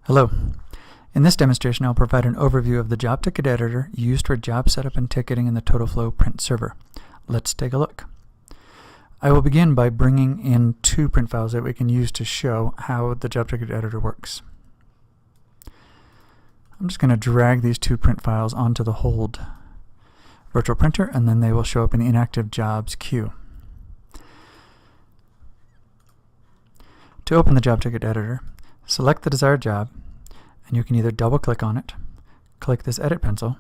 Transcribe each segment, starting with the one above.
Hello. In this demonstration, I'll provide an overview of the job ticket editor used for job setup and ticketing in the TotalFlow Print Server. Let's take a look. I will begin by bringing in two print files that we can use to show how the job ticket editor works. I'm just going to drag these two print files onto the hold virtual printer, and then they will show up in the inactive jobs queue. To open the job ticket editor, select the desired job, and you can either double click on it, click this edit pencil,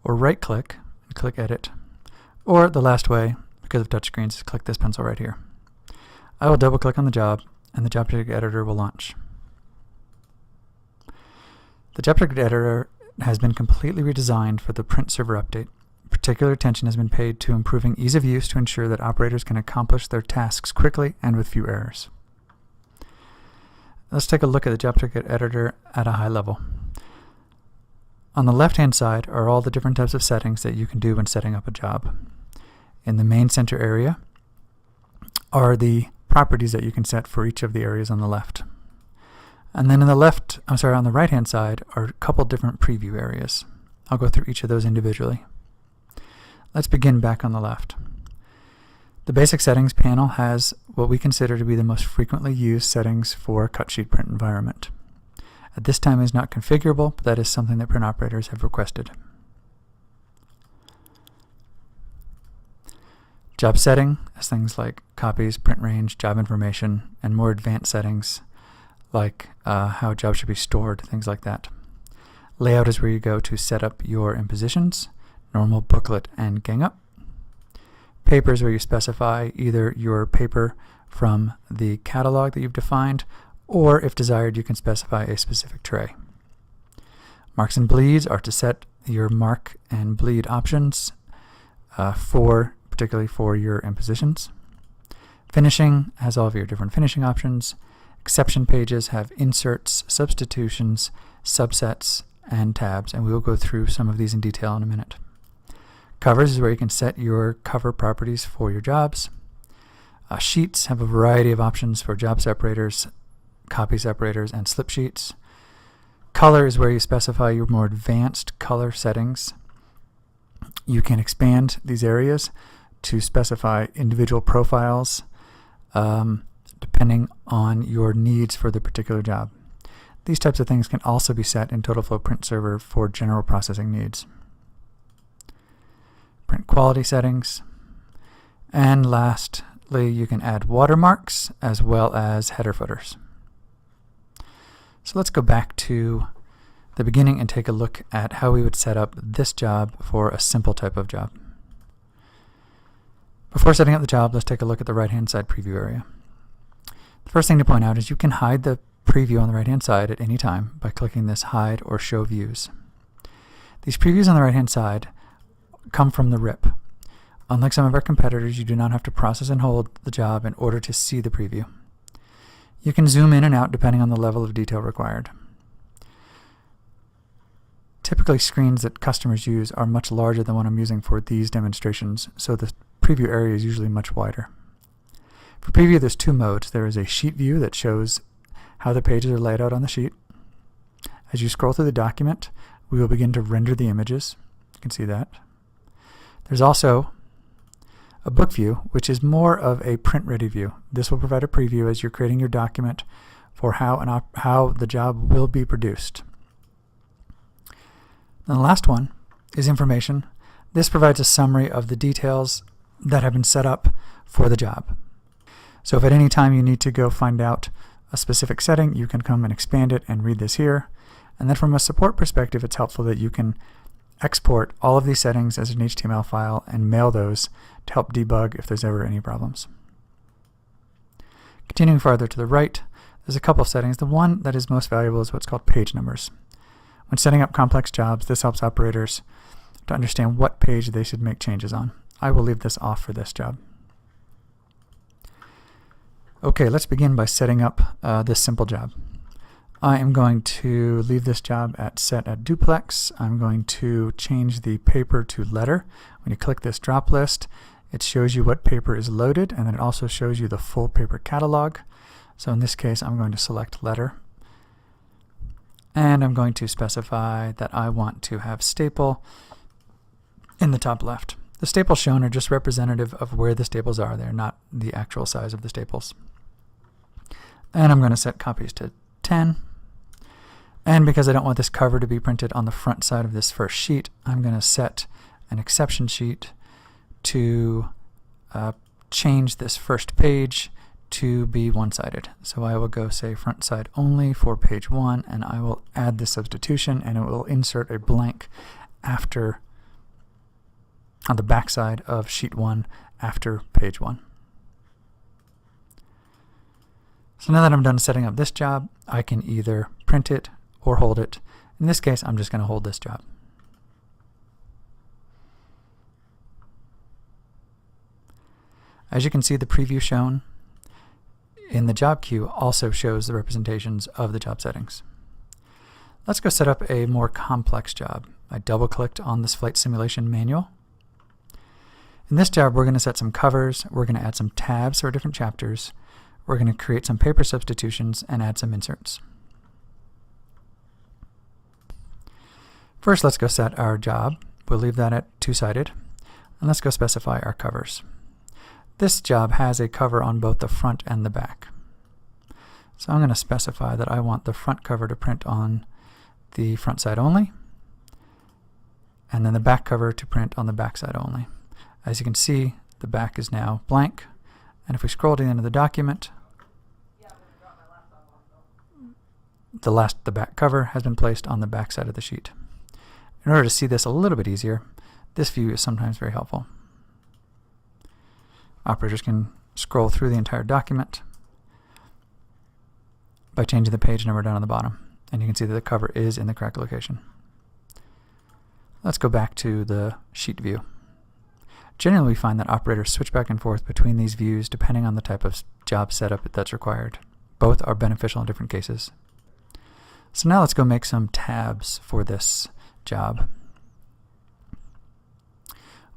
or right click and click edit, or the last way, because of touchscreens, is click this pencil right here. I will double click on the job and the job ticket editor will launch. The job ticket editor has been completely redesigned for the PrintServer update. Particular attention has been paid to improving ease of use to ensure that operators can accomplish their tasks quickly and with few errors. Let's take a look at the job ticket editor at a high level. On the left-hand side are all the different types of settings that you can do when setting up a job. In the main center area are the properties that you can set for each of the areas on the left. And then on the right-hand side are a couple different preview areas. I'll go through each of those individually. Let's begin back on the left. The basic settings panel has what we consider to be the most frequently used settings for a cut sheet print environment. At this time it is not configurable, but that is something that print operators have requested. Job setting has things like copies, print range, job information, and more advanced settings like how a job should be stored, things like that. Layout is where you go to set up your impositions, normal, booklet, and gang up. Paper is where you specify either your paper from the catalog that you've defined, or if desired, you can specify a specific tray. Marks and bleeds are to set your mark and bleed options particularly for your impositions. Finishing has all of your different finishing options. Exception pages have inserts, substitutions, subsets, and tabs, and we will go through some of these in detail in a minute. Covers is where you can set your cover properties for your jobs. Sheets have a variety of options for job separators, copy separators, and slip sheets. Color is where you specify your more advanced color settings. You can expand these areas to specify individual profiles depending on your needs for the particular job. These types of things can also be set in TotalFlow Print Server for general processing needs. Print quality settings, and lastly you can add watermarks as well as header footers. So let's go back to the beginning and take a look at how we would set up this job for a simple type of job. Before setting up the job, let's take a look at the right-hand side preview area. The first thing to point out is you can hide the preview on the right-hand side at any time by clicking this Hide or Show Views. These previews on the right-hand side come from the RIP. Unlike some of our competitors, you do not have to process and hold the job in order to see the preview. You can zoom in and out depending on the level of detail required. Typically, screens that customers use are much larger than what I'm using for these demonstrations, so the preview area is usually much wider. For preview, there's two modes. There is a sheet view that shows how the pages are laid out on the sheet. As you scroll through the document, we will begin to render the images. You can see that. There's also a book view, which is more of a print-ready view. This will provide a preview as you're creating your document for how the job will be produced. And the last one is information. This provides a summary of the details that have been set up for the job. So if at any time you need to go find out a specific setting, you can come and expand it and read this here. And then from a support perspective, it's helpful that you can export all of these settings as an HTML file and mail those to help debug if there's ever any problems. Continuing farther to the right, there's a couple of settings. The one that is most valuable is what's called page numbers. When setting up complex jobs, this helps operators to understand what page they should make changes on. I will leave this off for this job. Okay, let's begin by setting up this simple job. I am going to leave this job set at duplex. I'm going to change the paper to letter. When you click this drop list, it shows you what paper is loaded, and then it also shows you the full paper catalog. So in this case, I'm going to select letter. And I'm going to specify that I want to have staple in the top left. The staples shown are just representative of where the staples are. They're not the actual size of the staples. And I'm going to set copies to 10. And because I don't want this cover to be printed on the front side of this first sheet, I'm going to set an exception sheet to change this first page to be one-sided. So I will go say front side only for page 1, and I will add the substitution, and it will insert a blank after on the back side of sheet 1 after page 1. So now that I'm done setting up this job, I can either print it or hold it. In this case, I'm just going to hold this job. As you can see, the preview shown in the job queue also shows the representations of the job settings. Let's go set up a more complex job. I double-clicked on this flight simulation manual. In this job, we're going to set some covers, we're going to add some tabs for different chapters, we're going to create some paper substitutions, and add some inserts. First, let's go set our job. We'll leave that at two-sided, and let's go specify our covers. This job has a cover on both the front and the back. So I'm going to specify that I want the front cover to print on the front side only, and then the back cover to print on the back side only. As you can see, the back is now blank, and if we scroll to the end of the document, the back cover has been placed on the back side of the sheet. In order to see this a little bit easier, this view is sometimes very helpful. Operators can scroll through the entire document by changing the page number down on the bottom, and you can see that the cover is in the correct location. Let's go back to the sheet view. Generally, we find that operators switch back and forth between these views depending on the type of job setup that's required. Both are beneficial in different cases. So now let's go make some tabs for this job.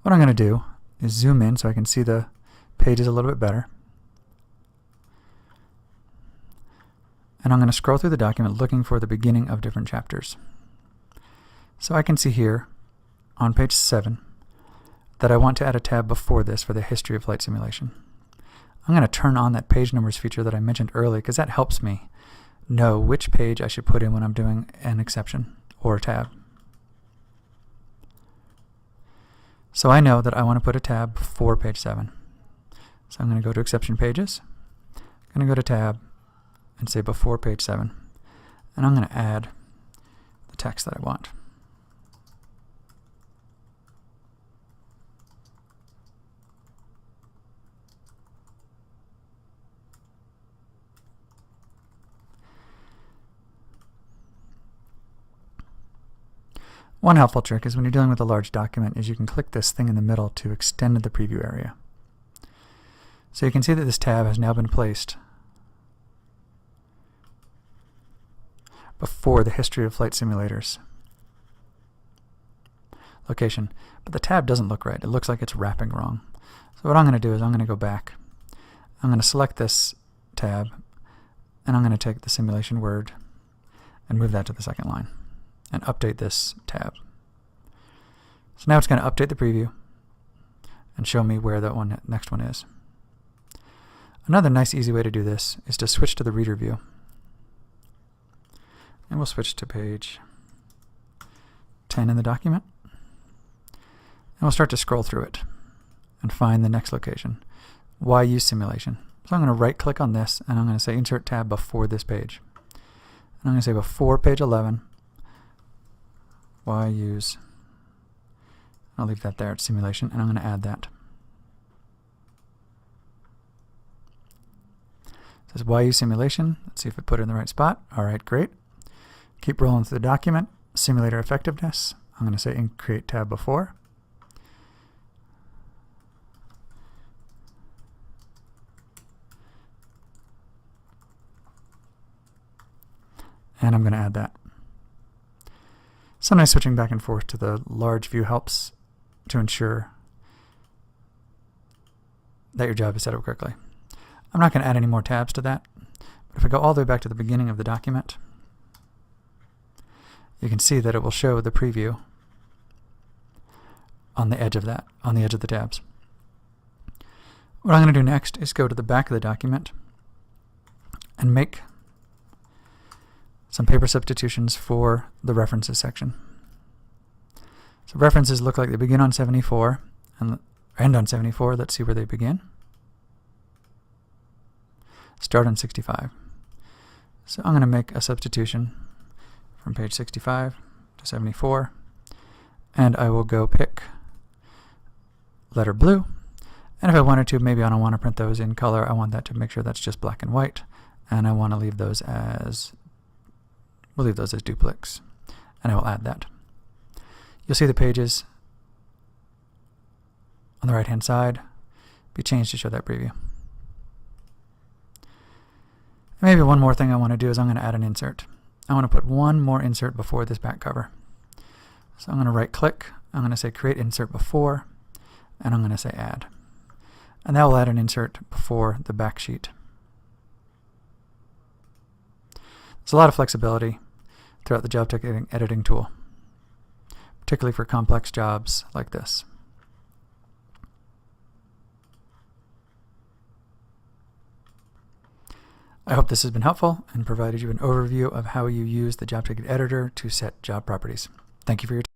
What I'm going to do is zoom in so I can see the pages a little bit better. And I'm going to scroll through the document looking for the beginning of different chapters. So I can see here on page 7 that I want to add a tab before this for the history of flight simulation. I'm going to turn on that page numbers feature that I mentioned earlier because that helps me know which page I should put in when I'm doing an exception or a tab. So I know that I want to put a tab before page 7. So I'm going to go to exception pages, I'm going to go to tab and say before page 7, and I'm going to add the text that I want. One helpful trick is when you're dealing with a large document is you can click this thing in the middle to extend the preview area. So you can see that this tab has now been placed before the history of flight simulators location. But the tab doesn't look right. It looks like it's wrapping wrong. So what I'm going to do is I'm going to go back. I'm going to select this tab, and I'm going to take the simulation word and move that to the second line and update this tab. So now it's going to update the preview and show me where that next one is. Another nice easy way to do this is to switch to the reader view. And we'll switch to page 10 in the document. And we'll start to scroll through it and find the next location. Why use simulation? So I'm going to right click on this and I'm going to say insert tab before this page. And I'm going to say before page 11, why use, I'll leave that there at simulation, and I'm going to add that. It says why use simulation. Let's see if it put it in the right spot. All right, great. Keep rolling through the document. Simulator effectiveness. I'm going to say create tab before. And I'm going to add that. Sometimes switching back and forth to the large view helps to ensure that your job is set up correctly. I'm not going to add any more tabs to that, but if I go all the way back to the beginning of the document, you can see that it will show the preview on the edge of that, on the edge of the tabs. What I'm going to do next is go to the back of the document and make some paper substitutions for the references section. So references look like they begin on 74 and end on 74. Let's see where they begin. Start on 65. So I'm going to make a substitution from page 65 to 74, and I will go pick letter blue. And if I wanted to, maybe I don't want to print those in color. I want that to make sure that's just black and white, and I want to leave those as, we'll leave those as duplicates, and I will add that. You'll see the pages on the right hand side be changed to show that preview. Maybe one more thing I want to do is I'm going to add an insert. I want to put one more insert before this back cover. So I'm going to right click, I'm going to say create insert before, and I'm going to say add. And that will add an insert before the back sheet. There's a lot of flexibility throughout the job ticket editing tool, particularly for complex jobs like this. I hope this has been helpful and provided you an overview of how you use the job ticket editor to set job properties. Thank you for your time.